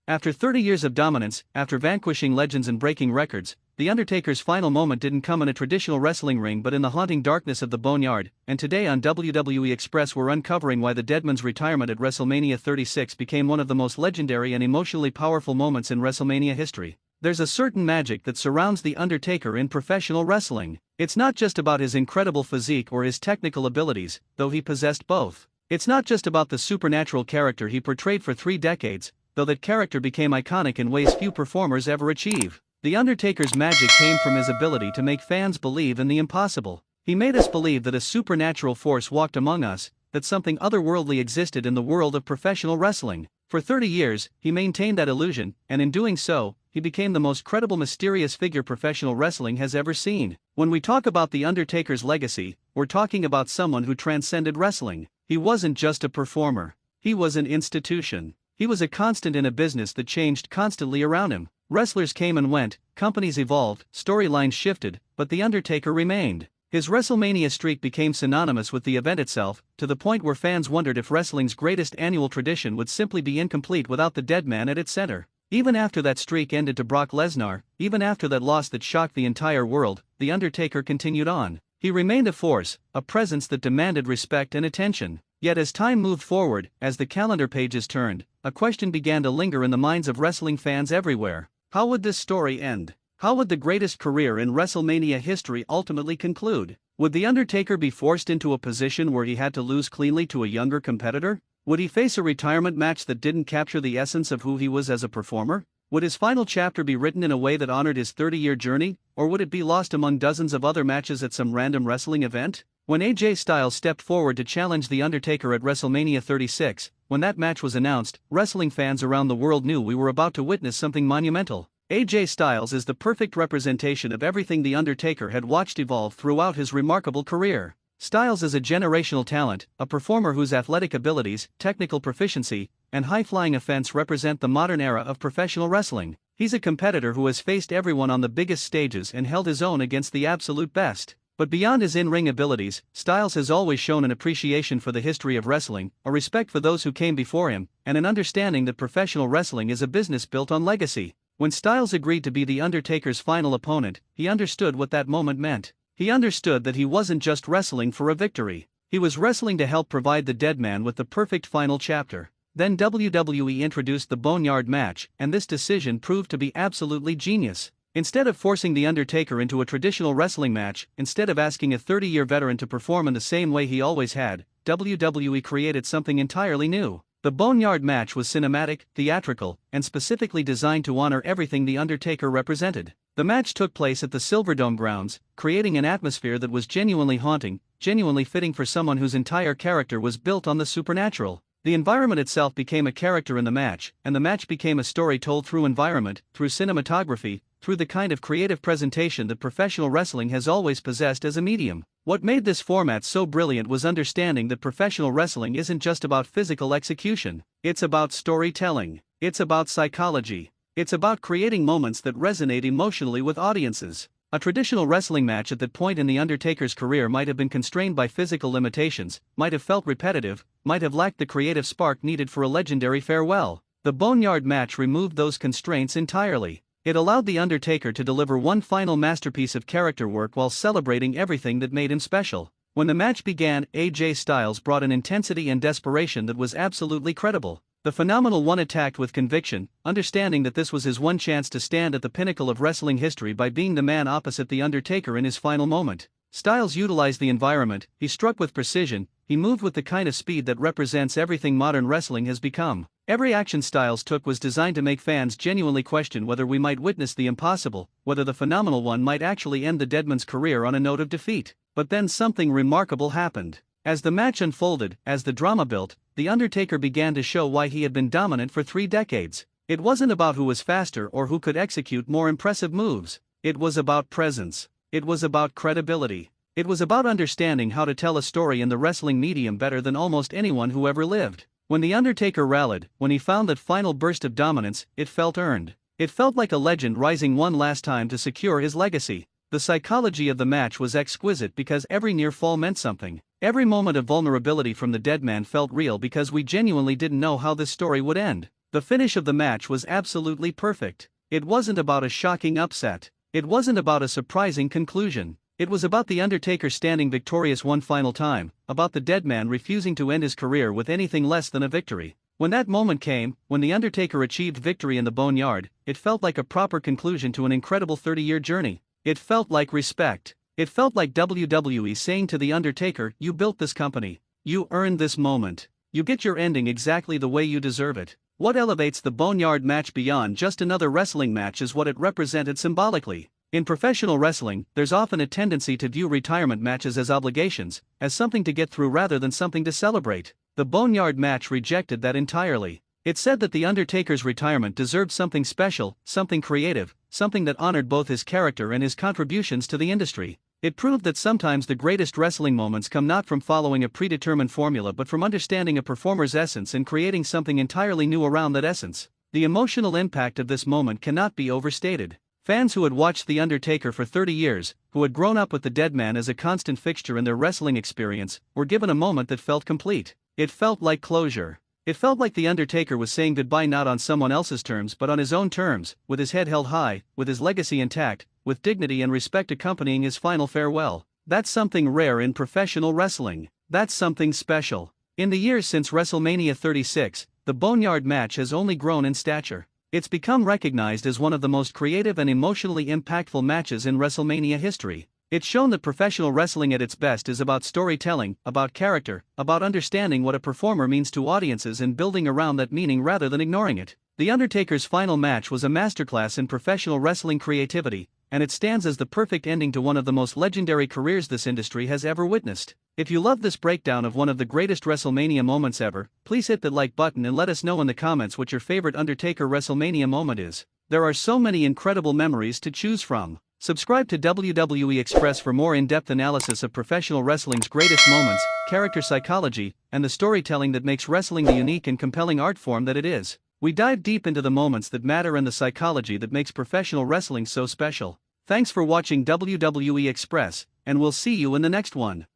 After 30 years of dominance, after vanquishing legends and breaking records, The Undertaker's final moment didn't come in a traditional wrestling ring but in the haunting darkness of the Boneyard, and today on WWE Express we're uncovering why the Deadman's retirement at WrestleMania 36 became one of the most legendary and emotionally powerful moments in WrestleMania history. There's a certain magic that surrounds The Undertaker in professional wrestling. It's not just about his incredible physique or his technical abilities, though he possessed both. It's not just about the supernatural character he portrayed for 3 decades, though that character became iconic in ways few performers ever achieve. The Undertaker's magic came from his ability to make fans believe in the impossible. He made us believe that a supernatural force walked among us, that something otherworldly existed in the world of professional wrestling. For 30 years, he maintained that illusion, and in doing so, he became the most credible mysterious figure professional wrestling has ever seen. When we talk about The Undertaker's legacy, we're talking about someone who transcended wrestling. He wasn't just a performer. He was an institution. He was a constant in a business that changed constantly around him. Wrestlers came and went, companies evolved, storylines shifted, but The Undertaker remained. His WrestleMania streak became synonymous with the event itself, to the point where fans wondered if wrestling's greatest annual tradition would simply be incomplete without the Deadman at its center. Even after that streak ended to Brock Lesnar, even after that loss that shocked the entire world, The Undertaker continued on. He remained a force, a presence that demanded respect and attention. Yet as time moved forward, as the calendar pages turned, a question began to linger in the minds of wrestling fans everywhere. How would this story end? How would the greatest career in WrestleMania history ultimately conclude? Would The Undertaker be forced into a position where he had to lose cleanly to a younger competitor? Would he face a retirement match that didn't capture the essence of who he was as a performer? Would his final chapter be written in a way that honored his 30-year journey, or would it be lost among dozens of other matches at some random wrestling event? When AJ Styles stepped forward to challenge The Undertaker at WrestleMania 36, when that match was announced, wrestling fans around the world knew we were about to witness something monumental. AJ Styles is the perfect representation of everything The Undertaker had watched evolve throughout his remarkable career. Styles is a generational talent, a performer whose athletic abilities, technical proficiency, and high-flying offense represent the modern era of professional wrestling. He's a competitor who has faced everyone on the biggest stages and held his own against the absolute best. But beyond his in-ring abilities, Styles has always shown an appreciation for the history of wrestling, a respect for those who came before him, and an understanding that professional wrestling is a business built on legacy. When Styles agreed to be The Undertaker's final opponent, he understood what that moment meant. He understood that he wasn't just wrestling for a victory. He was wrestling to help provide the Deadman with the perfect final chapter. Then WWE introduced the Boneyard match, and this decision proved to be absolutely genius. Instead of forcing The Undertaker into a traditional wrestling match, instead of asking a 30-year veteran to perform in the same way he always had, WWE created something entirely new. The Boneyard match was cinematic, theatrical, and specifically designed to honor everything The Undertaker represented. The match took place at the Silverdome grounds, creating an atmosphere that was genuinely haunting, genuinely fitting for someone whose entire character was built on the supernatural. The environment itself became a character in the match, and the match became a story told through environment, through cinematography, through the kind of creative presentation that professional wrestling has always possessed as a medium. What made this format so brilliant was understanding that professional wrestling isn't just about physical execution. It's about storytelling. It's about psychology. It's about creating moments that resonate emotionally with audiences. A traditional wrestling match at that point in The Undertaker's career might have been constrained by physical limitations, might have felt repetitive, might have lacked the creative spark needed for a legendary farewell. The Boneyard match removed those constraints entirely. It allowed The Undertaker to deliver one final masterpiece of character work while celebrating everything that made him special. When the match began, AJ Styles brought an intensity and desperation that was absolutely credible. The phenomenal one attacked with conviction, understanding that this was his one chance to stand at the pinnacle of wrestling history by being the man opposite The Undertaker in his final moment. Styles utilized the environment, he struck with precision, he moved with the kind of speed that represents everything modern wrestling has become. Every action Styles took was designed to make fans genuinely question whether we might witness the impossible, whether the phenomenal one might actually end the Deadman's career on a note of defeat. But then something remarkable happened. As the match unfolded, as the drama built, The Undertaker began to show why he had been dominant for 3 decades. It wasn't about who was faster or who could execute more impressive moves. It was about presence. It was about credibility. It was about understanding how to tell a story in the wrestling medium better than almost anyone who ever lived. When The Undertaker rallied, when he found that final burst of dominance, it felt earned. It felt like a legend rising one last time to secure his legacy. The psychology of the match was exquisite because every near fall meant something. Every moment of vulnerability from the Deadman felt real because we genuinely didn't know how this story would end. The finish of the match was absolutely perfect. It wasn't about a shocking upset. It wasn't about a surprising conclusion. It was about The Undertaker standing victorious one final time, about the dead man refusing to end his career with anything less than a victory. When that moment came, when The Undertaker achieved victory in the Boneyard, it felt like a proper conclusion to an incredible 30-year journey. It felt like respect. It felt like WWE saying to The Undertaker, "You built this company. You earned this moment. You get your ending exactly the way you deserve it." What elevates the Boneyard match beyond just another wrestling match is what it represented symbolically. In professional wrestling, there's often a tendency to view retirement matches as obligations, as something to get through rather than something to celebrate. The Boneyard match rejected that entirely. It said that The Undertaker's retirement deserved something special, something creative, something that honored both his character and his contributions to the industry. It proved that sometimes the greatest wrestling moments come not from following a predetermined formula but from understanding a performer's essence and creating something entirely new around that essence. The emotional impact of this moment cannot be overstated. Fans who had watched The Undertaker for 30 years, who had grown up with the dead man as a constant fixture in their wrestling experience, were given a moment that felt complete. It felt like closure. It felt like The Undertaker was saying goodbye not on someone else's terms but on his own terms, with his head held high, with his legacy intact, with dignity and respect accompanying his final farewell. That's something rare in professional wrestling. That's something special. In the years since WrestleMania 36, the Boneyard match has only grown in stature. It's become recognized as one of the most creative and emotionally impactful matches in WrestleMania history. It's shown that professional wrestling at its best is about storytelling, about character, about understanding what a performer means to audiences and building around that meaning rather than ignoring it. The Undertaker's final match was a masterclass in professional wrestling creativity, and it stands as the perfect ending to one of the most legendary careers this industry has ever witnessed. If you love this breakdown of one of the greatest WrestleMania moments ever, please hit the like button and let us know in the comments what your favorite Undertaker WrestleMania moment is. There are so many incredible memories to choose from. Subscribe to WWE Express for more in-depth analysis of professional wrestling's greatest moments, character psychology, and the storytelling that makes wrestling the unique and compelling art form that it is. We dive deep into the moments that matter and the psychology that makes professional wrestling so special. Thanks for watching WWE Express, and we'll see you in the next one.